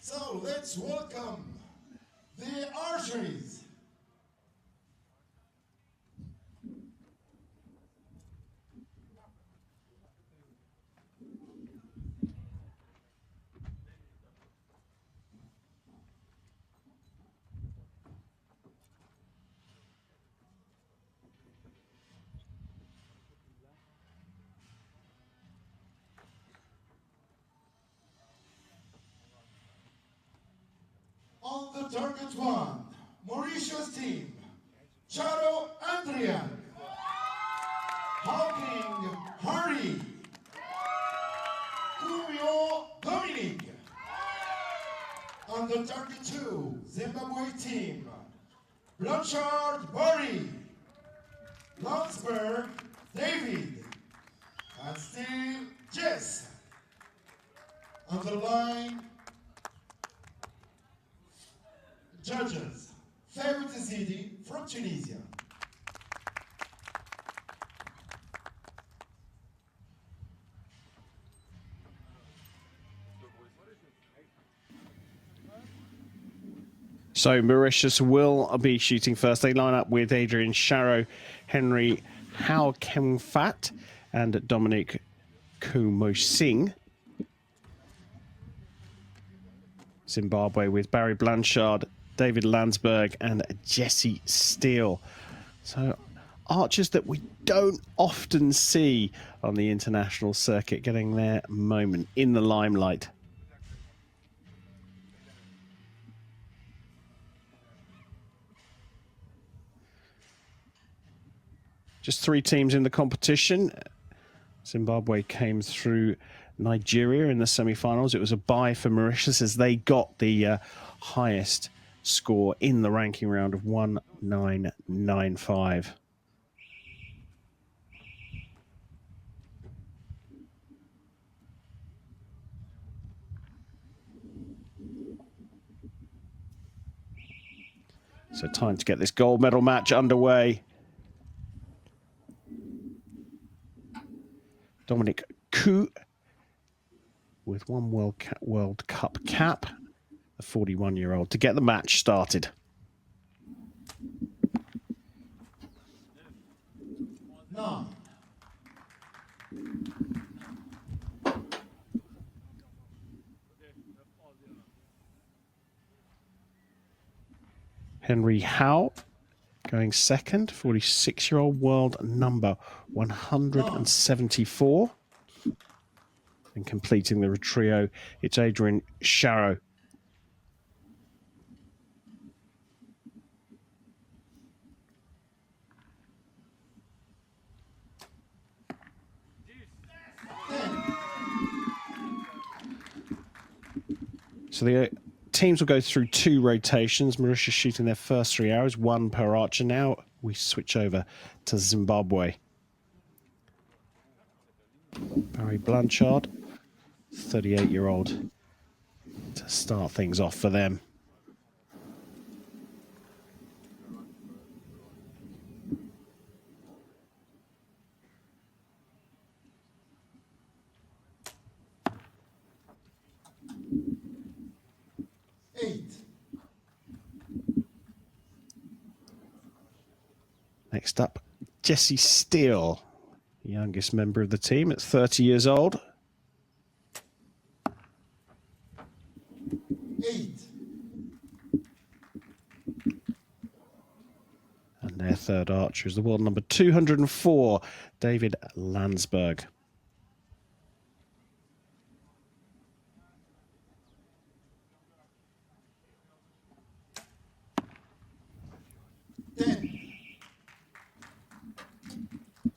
So let's welcome the archeries. On the target one, Mauritius team, Charo Adrian, Hawking Harry, Kumio Dominic. On the target two, Zimbabwe team, Blanchard Barry, Landsberg David, and Steve Jess. On the line, judges, Favorite Zidi from Tunisia. So Mauritius will be shooting first. They line up with Adrian Sharrow, Henry Hao Kem Fat, and Dominic Kumo Singh. Zimbabwe with Barry Blanchard, David Landsberg, and Jesse Steele. So archers that we don't often see on the international circuit getting their moment in the limelight. Just 3 teams in the competition. Zimbabwe came through Nigeria in the semi-finals. It was a bye for Mauritius as they got the highest score in the ranking round of 1995. So time to get this gold medal match underway. Dominic Koo with one World Cup cap, the 41-year-old, to get the match started. No. Henry Hao going second, 46-year-old, world number 174. And completing the trio, it's Adrian Sharrow. So the teams will go through 2 rotations. Mauritius shooting their first 3 arrows, 1 per archer. Now we switch over to Zimbabwe. Barry Blanchard, 38-year-old, to start things off for them. Next up, Jesse Steele, the youngest member of the team at 30 years old. 8. And their third archer is the world number 204, David Landsberg.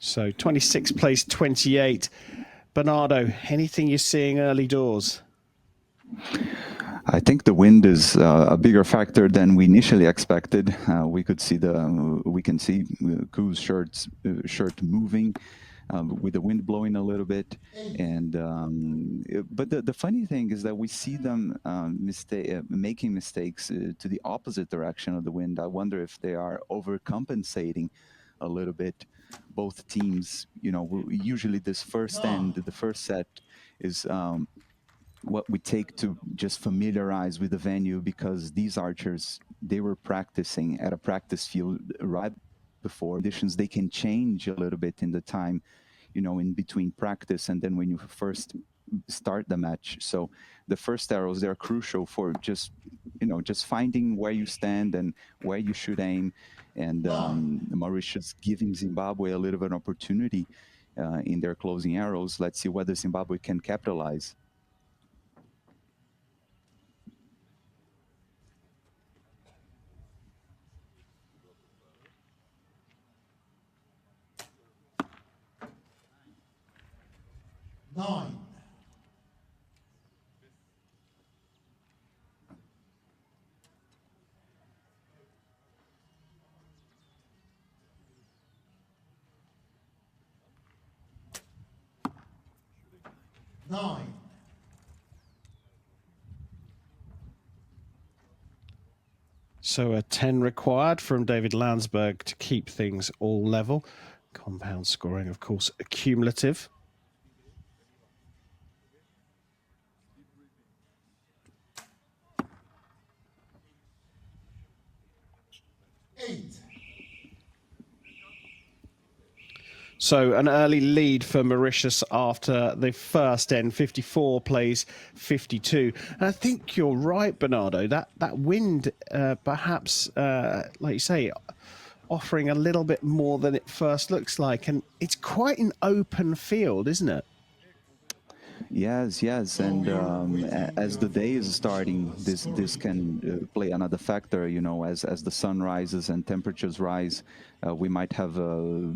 So 26 plays 28. Bernardo, anything you're seeing early doors? I think the wind is a bigger factor than we initially expected. We can see Koo's shirt moving with the wind blowing a little bit, and but the funny thing is that we see them making mistakes to the opposite direction of the wind. I wonder if they are overcompensating a little bit. Both teams, usually this first end, the first set is what we take to just familiarize with the venue, because these archers, they were practicing at a practice field right before. Conditions, they can change a little bit in the time, you know, in between practice and then when you first start the match. So the first arrows, they're crucial for just, you know, just finding where you stand and where you should aim. And Mauritius giving Zimbabwe a little bit of an opportunity in their closing arrows. Let's see whether Zimbabwe can capitalize. Nine. Nine. So a 10 required from David Landsberg to keep things all level. Compound scoring, of course, cumulative. Eight. So an early lead for Mauritius after the first end. 54 plays 52. And I think you're right, Bernardo. That wind, perhaps, like you say, offering a little bit more than it first looks like. And it's quite an open field, isn't it? Yes, yes, and as the day is starting, this can play another factor. You know, as the sun rises and temperatures rise, we might have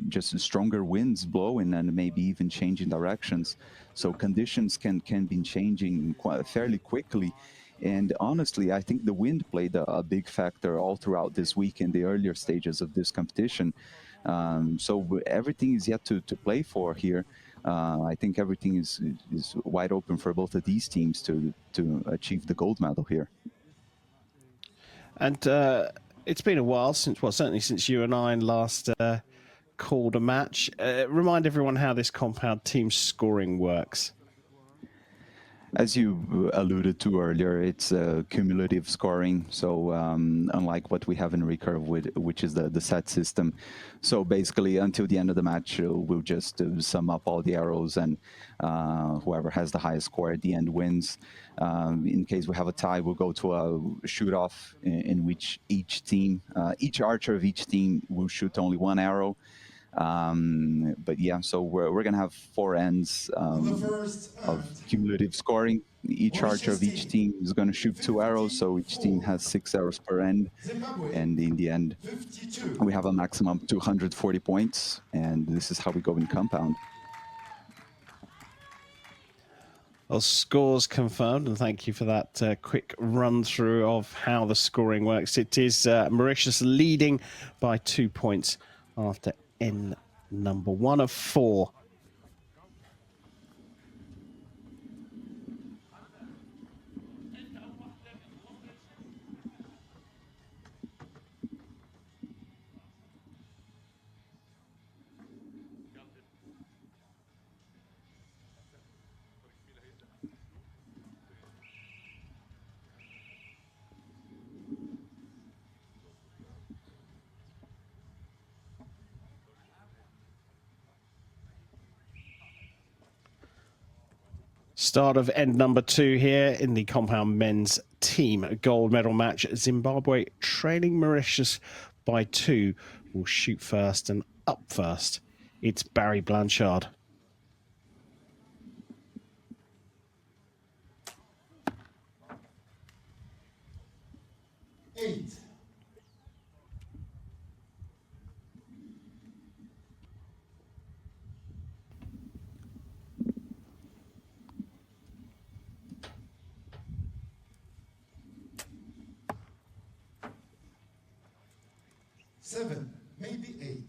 just stronger winds blowing and maybe even changing directions. So conditions can be changing fairly quickly. And honestly, I think the wind played a big factor all throughout this week in the earlier stages of this competition. So everything is yet to play for here. I think everything is wide open for both of these teams to achieve the gold medal here. And it's been a while since, well, certainly since you and I last called a match. Remind everyone how this compound team scoring works. As you alluded to earlier, it's cumulative scoring. So unlike what we have in recurve, which is the set system. So basically, until the end of the match, we'll just sum up all the arrows, and whoever has the highest score at the end wins. In case we have a tie, we'll go to a shoot-off in which each archer of each team will shoot only one arrow. But yeah, so we're gonna have 4 ends of cumulative scoring. Each archer of each team is gonna shoot 2 arrows, so each team has 6 arrows per end. And in the end, we have a maximum of 240 points, and this is how we go in compound. Well, scores confirmed, and thank you for that quick run through of how the scoring works. It is Mauritius leading by 2 points after end number 1 of 4. Start of end number 2 here in the compound men's team gold medal match. Zimbabwe trailing Mauritius by 2 will shoot first, and up first, it's Barry Blanchard. Eight. Seven, maybe 8.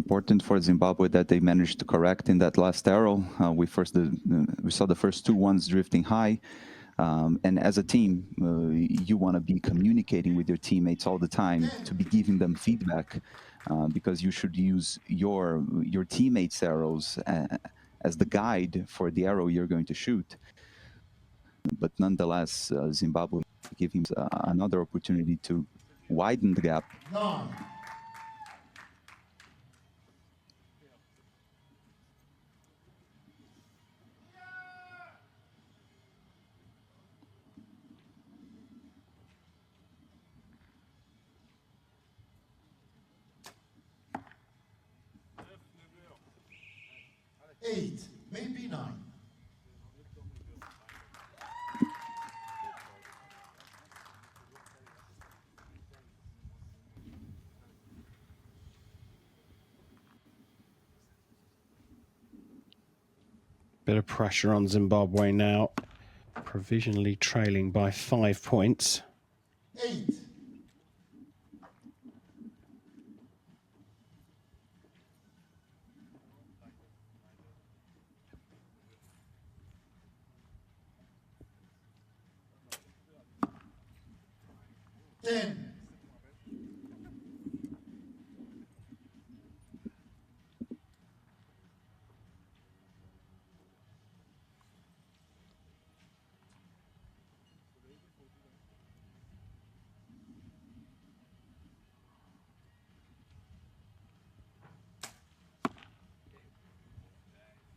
important for Zimbabwe that they managed to correct in that last arrow. We saw the first two ones drifting high. And as a team, you want to be communicating with your teammates all the time to be giving them feedback, because you should use your teammates' arrows as the guide for the arrow you're going to shoot. But nonetheless, Zimbabwe giving another opportunity to widen the gap. 9. Eight, maybe 9. Bit of pressure on Zimbabwe now, provisionally trailing by 5 points. 8. 10.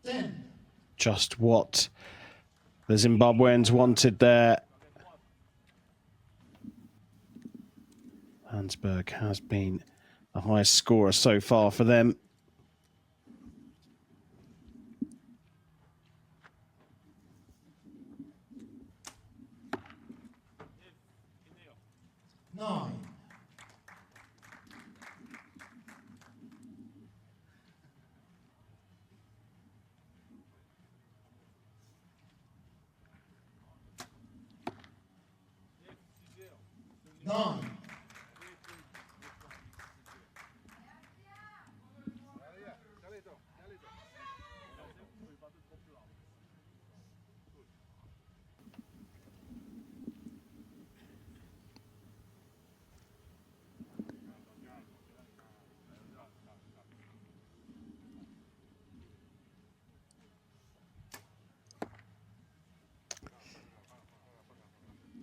10. Just what the Zimbabweans wanted there. Landsberg has been the highest scorer so far for them. Nine. 9.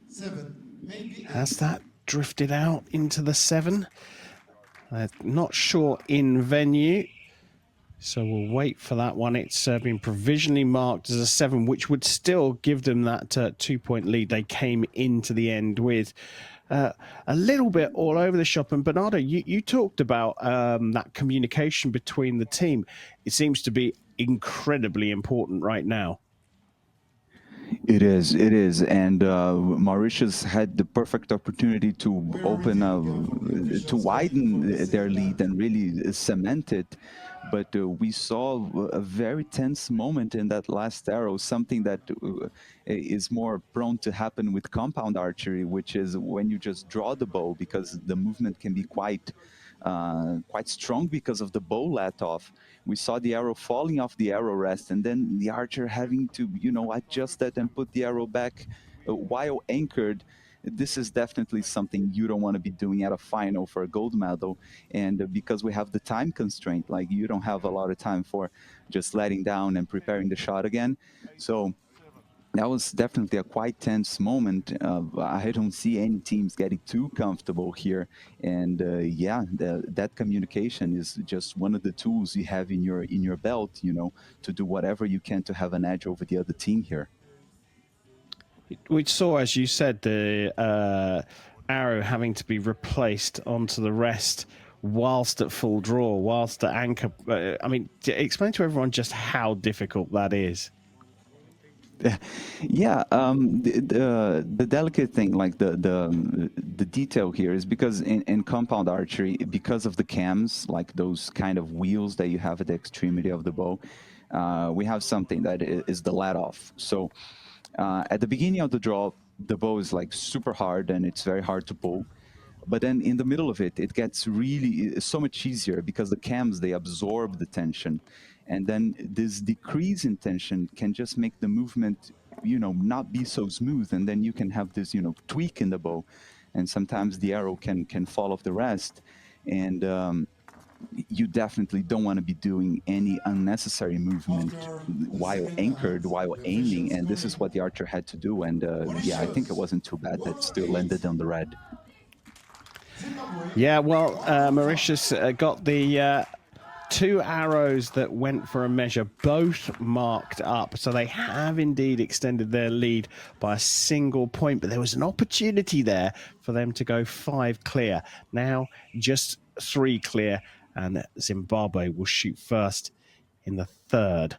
7, maybe 8. Has that drifted out into the 7? Not sure in venue, so we'll wait for that one. It's been provisionally marked as a 7, which would still give them that 2-point lead they came into the end with. A little bit all over the shop. And Bernardo, you talked about that communication between the team. It seems to be incredibly important right now. It is, and Mauritius had the perfect opportunity to to widen their lead and really cement it. But we saw a very tense moment in that last arrow, something that is more prone to happen with compound archery, which is when you just draw the bow, because the movement can be quite strong because of the bow let off. We saw the arrow falling off the arrow rest, and then the archer having to, adjust that and put the arrow back while anchored. This is definitely something you don't want to be doing at a final for a gold medal. And because we have the time constraint, like you don't have a lot of time for just letting down and preparing the shot again. So that was definitely a quite tense moment. I don't see any teams getting too comfortable here. And that communication is just one of the tools you have in your belt, to do whatever you can to have an edge over the other team here. We saw, as you said, the arrow having to be replaced onto the rest whilst at full draw, whilst at anchor. I mean, explain to everyone just how difficult that is. Yeah, the delicate thing, like the detail here, is because in compound archery, because of the cams, like those kind of wheels that you have at the extremity of the bow, we have something that is the let off. So at the beginning of the draw, the bow is like super hard and it's very hard to pull. But then in the middle of it, it gets really so much easier because the cams, they absorb the tension. And then this decrease in tension can just make the movement, not be so smooth. And then you can have this, tweak in the bow. And sometimes the arrow can fall off the rest. And you definitely don't want to be doing any unnecessary movement while anchored, while aiming. And this is what the archer had to do. And yeah, I think it wasn't too bad that still landed on the red. Yeah, well, Mauritius got the 2 arrows that went for a measure, both marked up. So they have indeed extended their lead by a single point, but there was an opportunity there for them to go 5 clear. Now just 3 clear, and Zimbabwe will shoot first in the 3rd.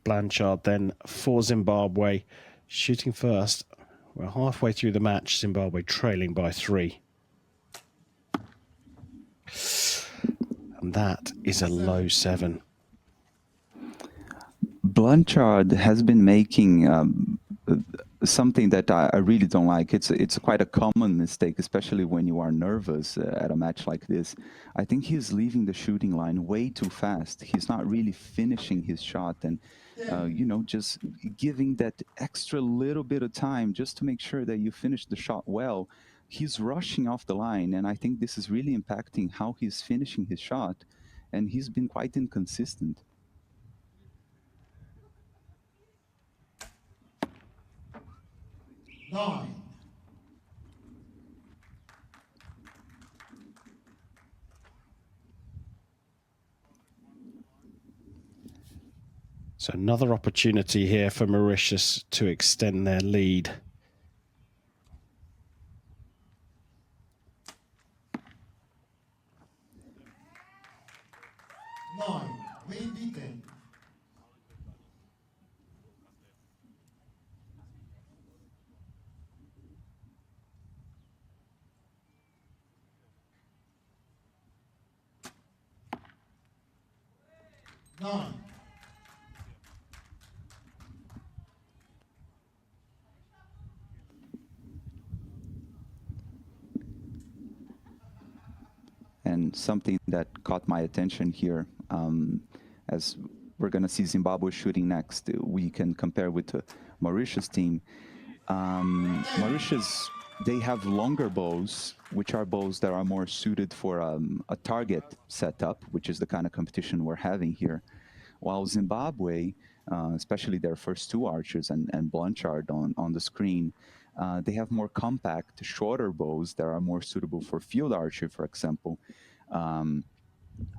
Blanchard then for Zimbabwe, shooting first. We're halfway through the match, Zimbabwe trailing by 3. And that is a low 7. Blanchard has been making something that I really don't like. It's quite a common mistake, especially when you are nervous at a match like this. I think he's leaving the shooting line way too fast. He's not really finishing his shot and, just giving that extra little bit of time just to make sure that you finish the shot well. He's rushing off the line, and I think this is really impacting how he's finishing his shot, and he's been quite inconsistent. Nine. So another opportunity here for Mauritius to extend their lead. Nine. Lead beaten. Nine. And something that caught my attention here, as we're going to see Zimbabwe shooting next, we can compare with the Mauritius team. Mauritius, they have longer bows, which are bows that are more suited for a target setup, which is the kind of competition we're having here. While Zimbabwe, especially their first 2 archers and Blanchard on the screen, they have more compact, shorter bows that are more suitable for field archery, for example,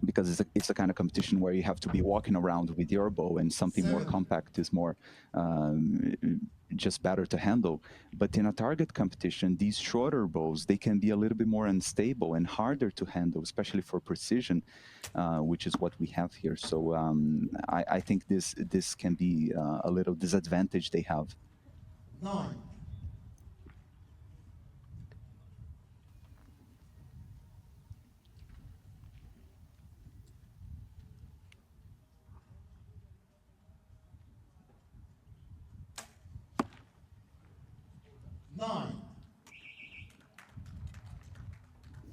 because it's a kind of competition where you have to be walking around with your bow, and something more compact is more just better to handle. But in a target competition, these shorter bows, they can be a little bit more unstable and harder to handle, especially for precision, which is what we have here. So I think this can be a little disadvantage they have. Nine. Nine.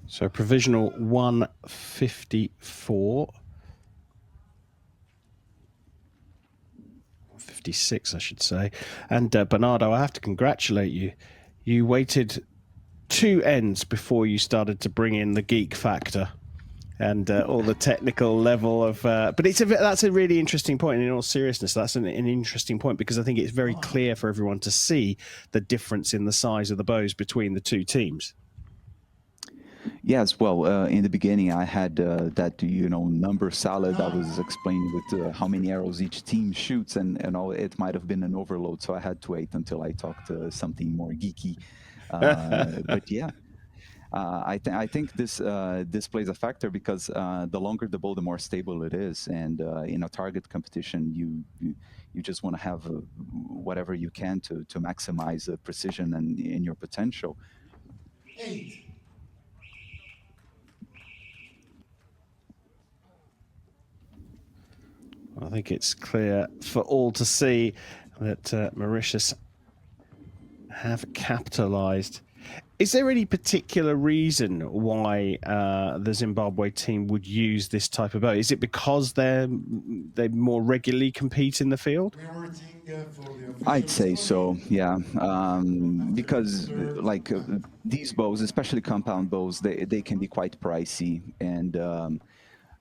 So provisional 154. 56, I should say. And Bernardo, I have to congratulate you. You waited 2 ends before you started to bring in the geek factor and all the technical level of... but that's a really interesting point. And in all seriousness, that's an interesting point, because I think it's very clear for everyone to see the difference in the size of the bows between the 2 teams. Yes, well, in the beginning, I had that, number salad. I was explaining with how many arrows each team shoots, and all. It might have been an overload, so I had to wait until I talked something more geeky. But yeah, I think this plays a factor because the longer the bow, the more stable it is, and in a target competition, you just want to have whatever you can to maximize the precision and in your potential. 8. I think it's clear for all to see that Mauritius have capitalised. Is there any particular reason why the Zimbabwe team would use this type of bow? Is it because they more regularly compete in the field? I'd say so, yeah. Because like these bows, especially compound bows, they can be quite pricey, and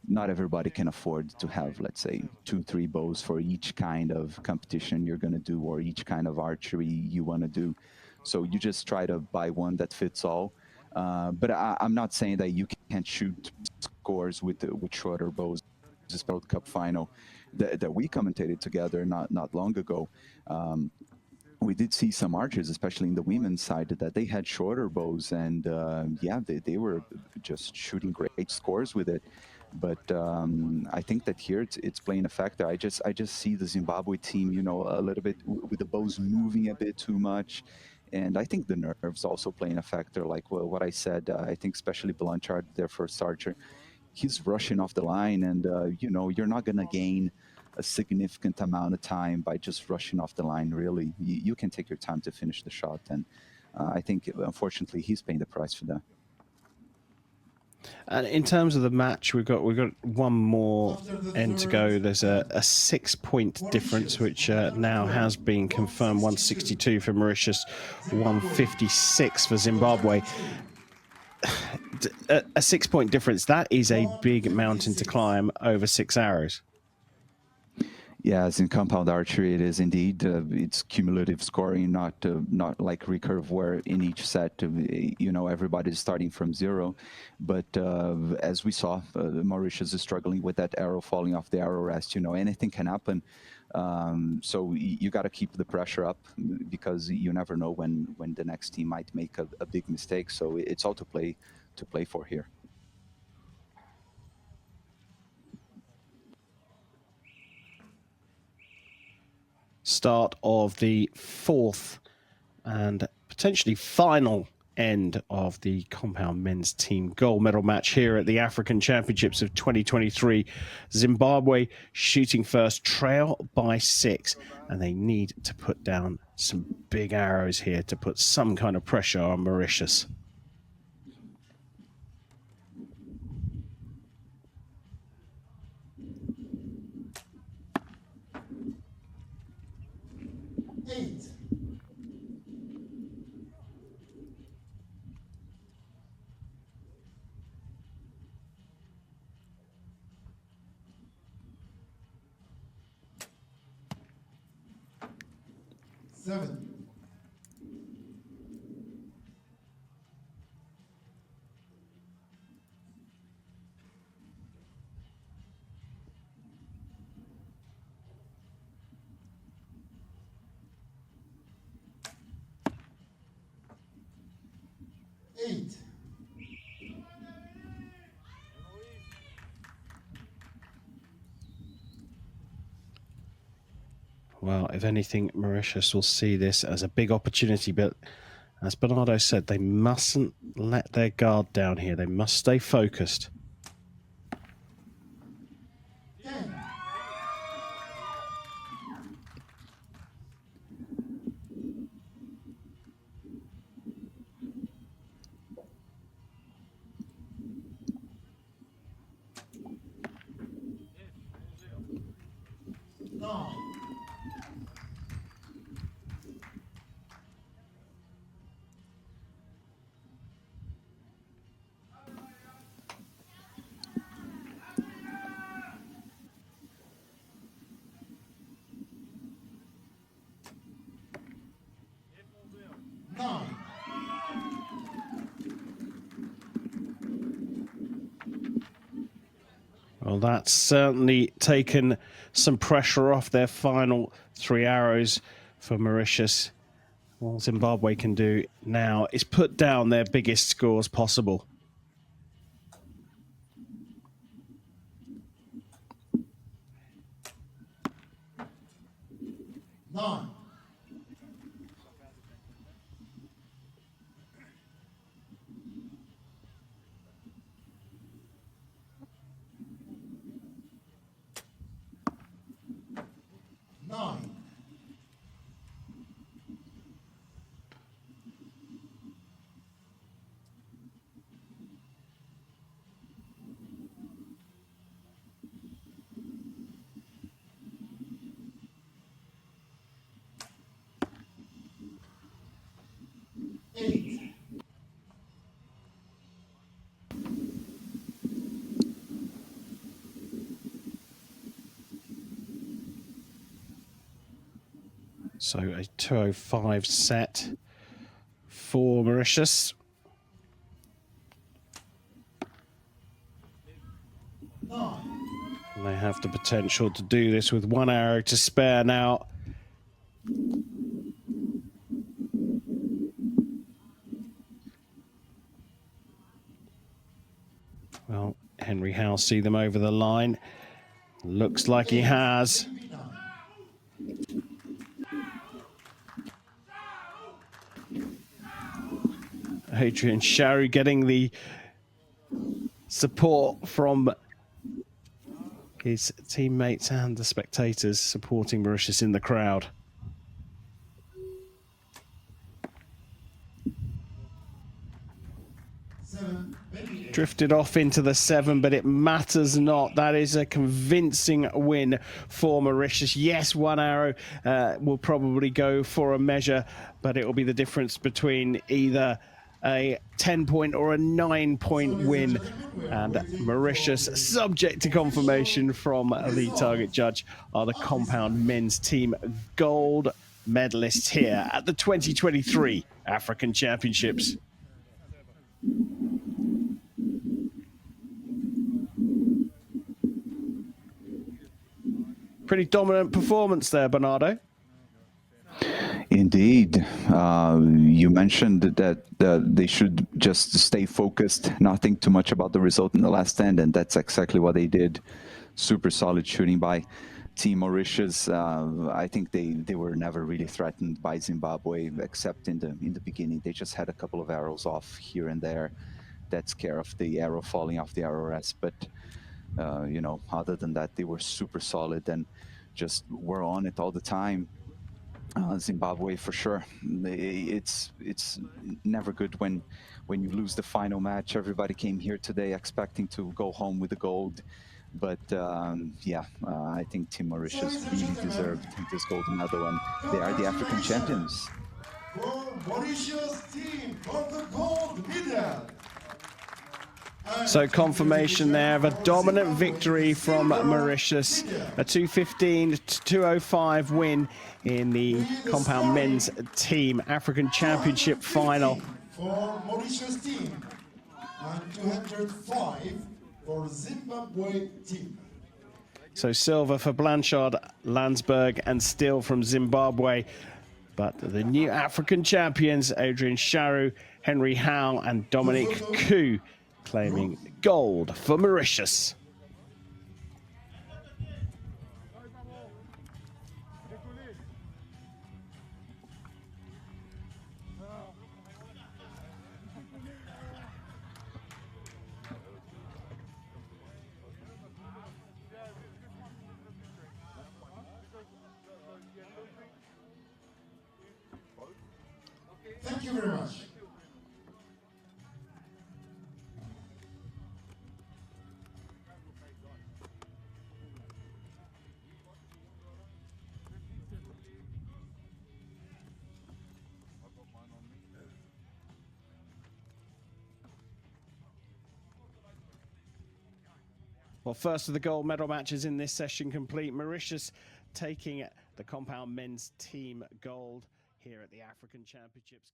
not everybody can afford to have, let's say, 2-3 bows for each kind of competition you're going to do or each kind of archery you want to do. So you just try to buy one that fits all. But I'm not saying that you can't shoot scores with shorter bows. This World Cup final that we commentated together not long ago. We did see some archers, especially in the women's side, that they had shorter bows, and yeah, they were just shooting great scores with it. But I think that here it's playing a factor. I just see the Zimbabwe team, you know, a little bit with the bows moving a bit too much, and I think the nerves also playing a factor. Like what I said, I think especially Blanchard, their first archer, he's rushing off the line, and you know, you're not gonna gain a significant amount of time by just rushing off the line. Really, you can take your time to finish the shot, and I think unfortunately he's paying the price for that. And in terms of the match, we've got one more end to go. There's a 6-point difference, which now has been confirmed. 162 for Mauritius, 156 for Zimbabwe. A 6-point difference, that is a big mountain to climb over 6 hours. Yeah, as in compound archery, it is indeed. It's cumulative scoring, not like recurve, where in each set, you know, everybody's starting from zero. But as we saw, Mauritius is struggling with that arrow falling off the arrow rest. You know, anything can happen. So you got to keep the pressure up, because you never know when the next team might make a big mistake. So it's all to play for here. Start of the 4th and potentially final end of the compound men's team gold medal match here at the African Championships of 2023. Zimbabwe shooting first, trail by 6, and they need to put down some big arrows here to put some kind of pressure on Mauritius. Seven. Eight. Well, if anything, Mauritius will see this as a big opportunity, but as Bernardo said, they mustn't let their guard down here. They must stay focused. No. Nine. Well, that's certainly taken some pressure off their final 3 arrows for Mauritius. All Zimbabwe can do now is put down their biggest scores possible. Nine. Nine. Eight. So a 205 set for Mauritius. Nine. And they have the potential to do this with 1 arrow to spare now. Well, Henry Howe see them over the line. Looks like he has. Adrian Sharu getting the support from his teammates and the spectators supporting Mauritius in the crowd. Drifted off into the 7, but it matters not. That is a convincing win for Mauritius. Yes, 1 arrow will probably go for a measure, but it will be the difference between either a 10-point or a 9-point win. And Mauritius, subject to confirmation from the target judge, are the compound men's team gold medalists here at the 2023 African Championships. Pretty dominant performance there, Bernardo. Indeed. You mentioned that they should just stay focused, not think too much about the result in the last end, and that's exactly what they did. Super solid shooting by Team Mauritius. I think they were never really threatened by Zimbabwe, except in the beginning. They just had a couple of arrows off here and there that scare of the arrow falling off the arrow rest. But you know, other than that, they were super solid and just were on it all the time. Zimbabwe for sure. It's never good when you lose the final match. Everybody came here today expecting to go home with the gold, but yeah, I think Team Mauritius really deserved this gold medal, and they are the African champions. For Mauritius team for the gold medal. So confirmation there of a dominant victory from Mauritius, a 215 to 205 win in the compound men's team African Championship final. For Mauritius team and 205 for Zimbabwe team. So silver for Blanchard, Landsberg and Steele from Zimbabwe. But the new African champions, Adrian Sharu, Henry Howe and Dominic Koo, claiming gold for Mauritius. Thank you very much. Well, first of the gold medal matches in this session complete. Mauritius taking the compound men's team gold here at the African Championships.